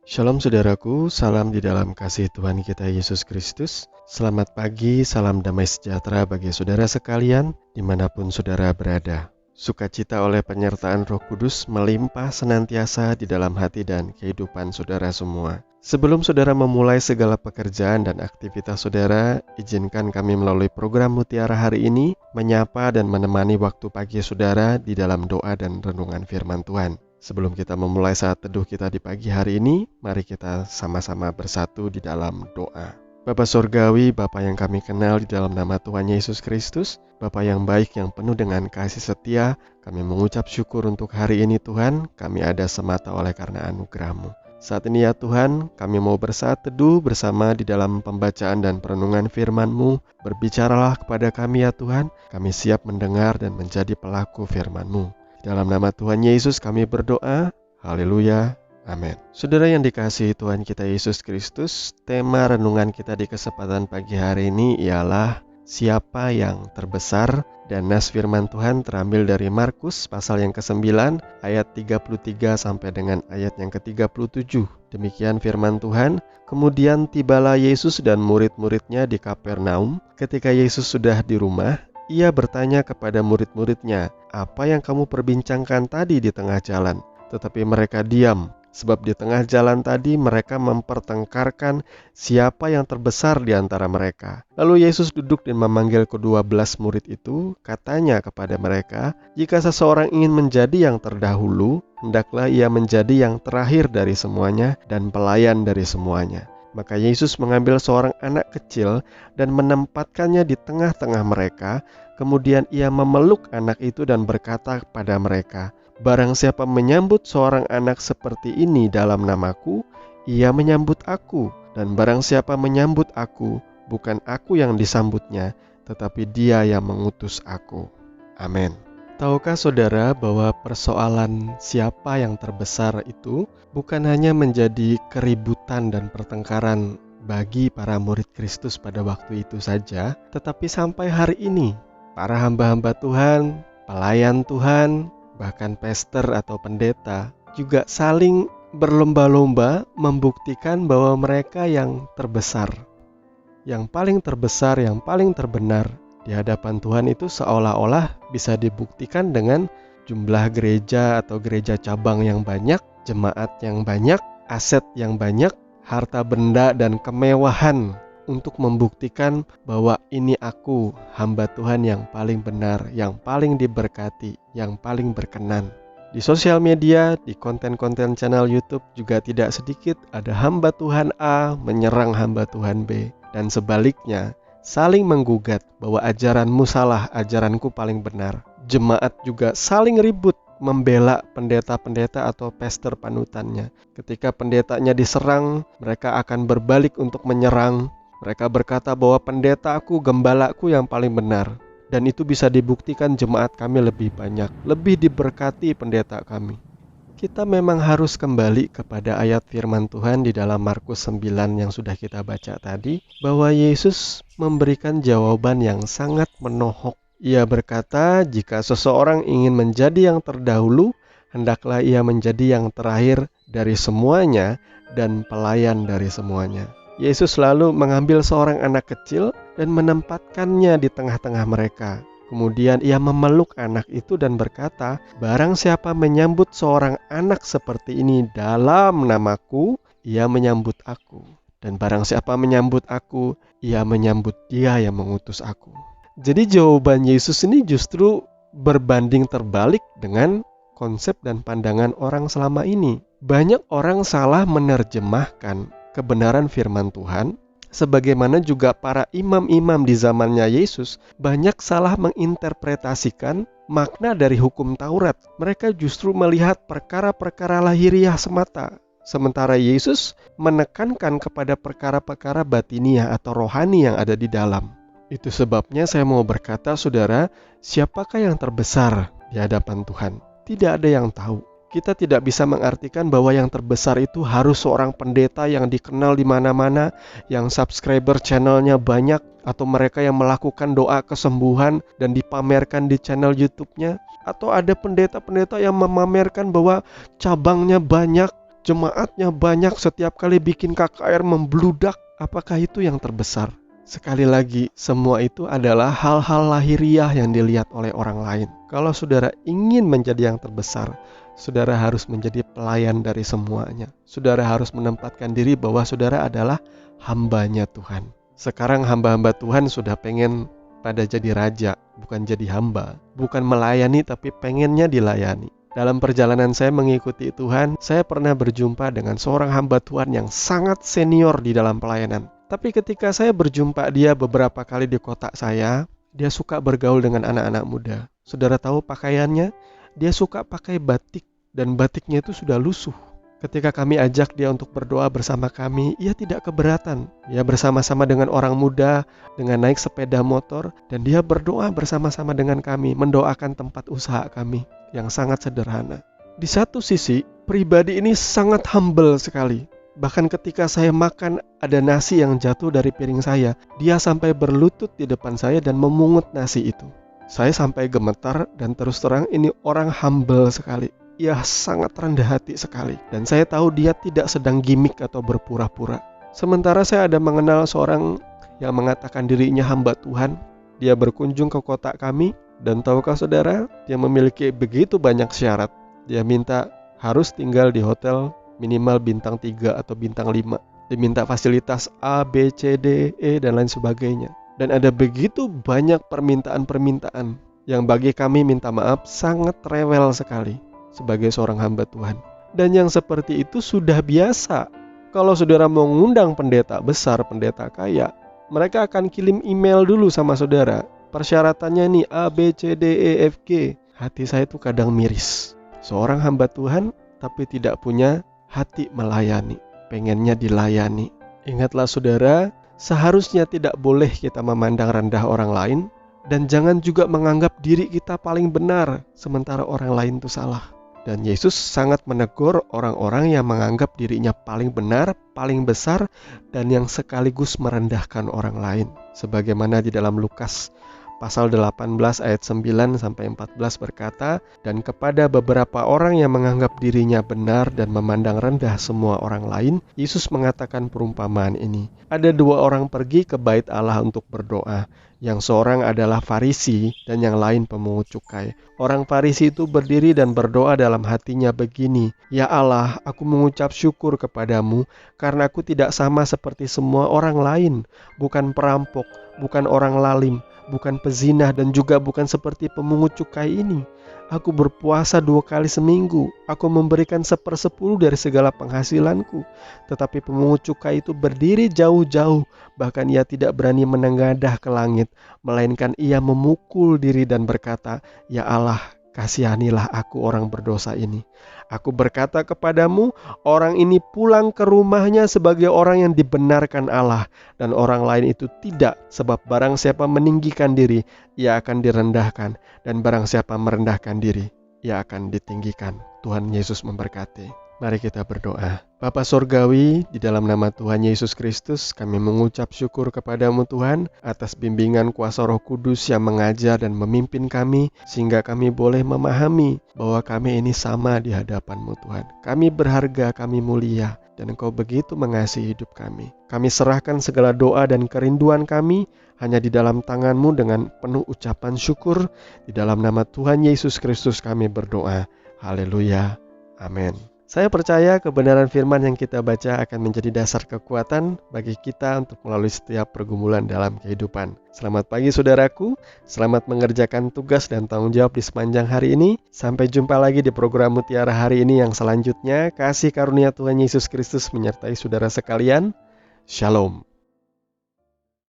Shalom saudaraku, salam di dalam kasih Tuhan kita Yesus Kristus. Selamat pagi, salam damai sejahtera bagi saudara sekalian, dimanapun saudara berada. Sukacita oleh penyertaan Roh Kudus melimpah senantiasa di dalam hati dan kehidupan saudara semua. Sebelum saudara memulai segala pekerjaan dan aktivitas saudara, izinkan kami melalui program Mutiara hari ini menyapa dan menemani waktu pagi saudara di dalam doa dan renungan firman Tuhan. Sebelum kita memulai saat teduh kita di pagi hari ini, mari kita sama-sama bersatu di dalam doa. Bapa Surgawi, Bapa yang kami kenal di dalam nama Tuhan Yesus Kristus, Bapa yang baik yang penuh dengan kasih setia, kami mengucap syukur untuk hari ini Tuhan, kami ada semata oleh karena anugerah-Mu. Saat ini ya Tuhan, kami mau bersaat teduh bersama di dalam pembacaan dan perenungan firman-Mu. Berbicaralah kepada kami ya Tuhan, kami siap mendengar dan menjadi pelaku firman-Mu. Dalam nama Tuhan Yesus kami berdoa, haleluya, amin. Saudara yang dikasihi Tuhan kita Yesus Kristus, tema renungan kita di kesempatan pagi hari ini ialah siapa yang terbesar, dan nas firman Tuhan terambil dari Markus pasal yang ke-9 ayat 33 sampai dengan ayat yang ke-37. Demikian firman Tuhan. Kemudian tibalah Yesus dan murid-muridnya di Kapernaum. Ketika Yesus sudah di rumah, Ia bertanya kepada murid-muridnya, "Apa yang kamu perbincangkan tadi di tengah jalan?" Tetapi mereka diam, sebab di tengah jalan tadi mereka mempertengkarkan siapa yang terbesar di antara mereka. Lalu Yesus duduk dan memanggil ke-12 murid itu, katanya kepada mereka, "Jika seseorang ingin menjadi yang terdahulu, hendaklah ia menjadi yang terakhir dari semuanya dan pelayan dari semuanya." Maka Yesus mengambil seorang anak kecil dan menempatkannya di tengah-tengah mereka. Kemudian ia memeluk anak itu dan berkata kepada mereka, "Barang siapa menyambut seorang anak seperti ini dalam namaku, ia menyambut aku. Dan barang siapa menyambut aku, bukan aku yang disambutnya, tetapi dia yang mengutus aku." Amin. Tahukah saudara bahwa persoalan siapa yang terbesar itu bukan hanya menjadi keributan dan pertengkaran bagi para murid Kristus pada waktu itu saja, tetapi sampai hari ini, para hamba-hamba Tuhan, pelayan Tuhan, bahkan pastor atau pendeta juga saling berlomba-lomba membuktikan bahwa mereka yang terbesar, yang paling terbesar, yang paling terbenar di hadapan Tuhan itu seolah-olah bisa dibuktikan dengan jumlah gereja atau gereja cabang yang banyak, jemaat yang banyak, aset yang banyak, harta benda dan kemewahan untuk membuktikan bahwa ini aku, hamba Tuhan yang paling benar, yang paling diberkati, yang paling berkenan. Di sosial media, di konten-konten channel YouTube juga tidak sedikit ada hamba Tuhan A menyerang hamba Tuhan B, dan sebaliknya, saling menggugat bahwa ajaranmu salah, ajaranku paling benar. Jemaat juga saling ribut membela pendeta-pendeta atau pastor panutannya. Ketika pendetanya diserang, mereka akan berbalik untuk menyerang. Mereka berkata bahwa pendetaku, gembalaku yang paling benar. Dan itu bisa dibuktikan jemaat kami lebih banyak, lebih diberkati pendeta kami. Kita memang harus kembali kepada ayat firman Tuhan di dalam Markus 9 yang sudah kita baca tadi, bahwa Yesus memberikan jawaban yang sangat menohok. Ia berkata, jika seseorang ingin menjadi yang terdahulu, hendaklah ia menjadi yang terakhir dari semuanya dan pelayan dari semuanya. Yesus lalu mengambil seorang anak kecil dan menempatkannya di tengah-tengah mereka. Kemudian ia memeluk anak itu dan berkata, "Barang siapa menyambut seorang anak seperti ini dalam namaku, ia menyambut aku. Dan barang siapa menyambut aku, ia menyambut dia yang mengutus aku." Jadi jawaban Yesus ini justru berbanding terbalik dengan konsep dan pandangan orang selama ini. Banyak orang salah menerjemahkan kebenaran firman Tuhan. Sebagaimana juga para imam-imam di zamannya Yesus banyak salah menginterpretasikan makna dari hukum Taurat. Mereka justru melihat perkara-perkara lahiriah semata. Sementara Yesus menekankan kepada perkara-perkara batiniah atau rohani yang ada di dalam. Itu sebabnya saya mau berkata, saudara, siapakah yang terbesar di hadapan Tuhan? Tidak ada yang tahu. Kita tidak bisa mengartikan bahwa yang terbesar itu harus seorang pendeta yang dikenal di mana-mana, yang subscriber channelnya banyak, atau mereka yang melakukan doa kesembuhan dan dipamerkan di channel YouTube-nya, atau ada pendeta-pendeta yang memamerkan bahwa cabangnya banyak, Jemaatnya banyak, setiap kali bikin KKR membludak. Apakah itu yang terbesar? Sekali lagi, semua itu adalah hal-hal lahiriah yang dilihat oleh orang lain. Kalau saudara ingin menjadi yang terbesar, saudara harus menjadi pelayan dari semuanya. Saudara harus menempatkan diri bahwa saudara adalah hambanya Tuhan. Sekarang hamba-hamba Tuhan sudah pengen pada jadi raja, bukan jadi hamba. Bukan melayani tapi pengennya dilayani. Dalam perjalanan saya mengikuti Tuhan, saya pernah berjumpa dengan seorang hamba Tuhan yang sangat senior di dalam pelayanan. Tapi ketika saya berjumpa dia beberapa kali di kota saya, dia suka bergaul dengan anak-anak muda. Saudara tahu pakaiannya? Dia suka pakai batik, dan batiknya itu sudah lusuh. Ketika kami ajak dia untuk berdoa bersama kami, ia tidak keberatan. Dia bersama-sama dengan orang muda, dengan naik sepeda motor, dan dia berdoa bersama-sama dengan kami, mendoakan tempat usaha kami yang sangat sederhana. Di satu sisi, pribadi ini sangat humble sekali. Bahkan ketika saya makan, ada nasi yang jatuh dari piring saya, dia sampai berlutut di depan saya dan memungut nasi itu. Saya sampai gemetar, dan terus terang ini orang humble sekali. Ia sangat rendah hati sekali, dan saya tahu dia tidak sedang gimmick atau berpura-pura. Sementara saya ada mengenal seorang yang mengatakan dirinya hamba Tuhan. Dia berkunjung ke kota kami, dan tahukah saudara, dia memiliki begitu banyak syarat. Dia minta harus tinggal di hotel minimal bintang 3 atau bintang 5. Diminta fasilitas A, B, C, D, E, dan lain sebagainya. Dan ada begitu banyak permintaan-permintaan yang bagi kami, minta maaf, sangat rewel sekali sebagai seorang hamba Tuhan. Dan yang seperti itu sudah biasa. Kalau saudara mau ngundang pendeta besar, pendeta kaya, mereka akan kirim email dulu sama saudara. Persyaratannya nih A, B, C, D, E, F, G. Hati saya itu kadang miris. Seorang hamba Tuhan tapi tidak punya hati melayani. Pengennya dilayani. Ingatlah saudara, seharusnya tidak boleh kita memandang rendah orang lain. Dan jangan juga menganggap diri kita paling benar, sementara orang lain itu salah. Dan Yesus sangat menegur orang-orang yang menganggap dirinya paling benar, paling besar, dan yang sekaligus merendahkan orang lain. Sebagaimana di dalam Lukas pasal 18 ayat 9-14 berkata, dan kepada beberapa orang yang menganggap dirinya benar dan memandang rendah semua orang lain, Yesus mengatakan perumpamaan ini. Ada 2 orang pergi ke bait Allah untuk berdoa. Yang seorang adalah Farisi dan yang lain pemungut cukai. Orang Farisi itu berdiri dan berdoa dalam hatinya begini, ya Allah, aku mengucap syukur kepadamu karena aku tidak sama seperti semua orang lain. Bukan perampok, bukan orang lalim, bukan pezina, dan juga bukan seperti pemungut cukai ini. Aku berpuasa 2 kali seminggu. Aku memberikan 1/10 dari segala penghasilanku. Tetapi pemungut cukai itu berdiri jauh-jauh. Bahkan ia tidak berani menengadah ke langit, melainkan ia memukul diri dan berkata, ya Allah, kasihanilah aku orang berdosa ini. Aku berkata kepadamu, orang ini pulang ke rumahnya sebagai orang yang dibenarkan Allah, dan orang lain itu tidak, sebab barang siapa meninggikan diri, ia akan direndahkan, dan barang siapa merendahkan diri, ia akan ditinggikan. Tuhan Yesus memberkati. Mari kita berdoa. Bapa Surgawi, di dalam nama Tuhan Yesus Kristus, kami mengucap syukur kepadamu Tuhan, atas bimbingan kuasa Roh Kudus yang mengajar dan memimpin kami, sehingga kami boleh memahami bahwa kami ini sama di hadapan-Mu Tuhan. Kami berharga, kami mulia, dan Engkau begitu mengasihi hidup kami. Kami serahkan segala doa dan kerinduan kami hanya di dalam tangan-Mu dengan penuh ucapan syukur. Di dalam nama Tuhan Yesus Kristus kami berdoa. Haleluya. Amin. Saya percaya kebenaran firman yang kita baca akan menjadi dasar kekuatan bagi kita untuk melalui setiap pergumulan dalam kehidupan. Selamat pagi saudaraku, selamat mengerjakan tugas dan tanggung jawab di sepanjang hari ini. Sampai jumpa lagi di program Mutiara hari ini yang selanjutnya. Kasih karunia Tuhan Yesus Kristus menyertai saudara sekalian. Shalom.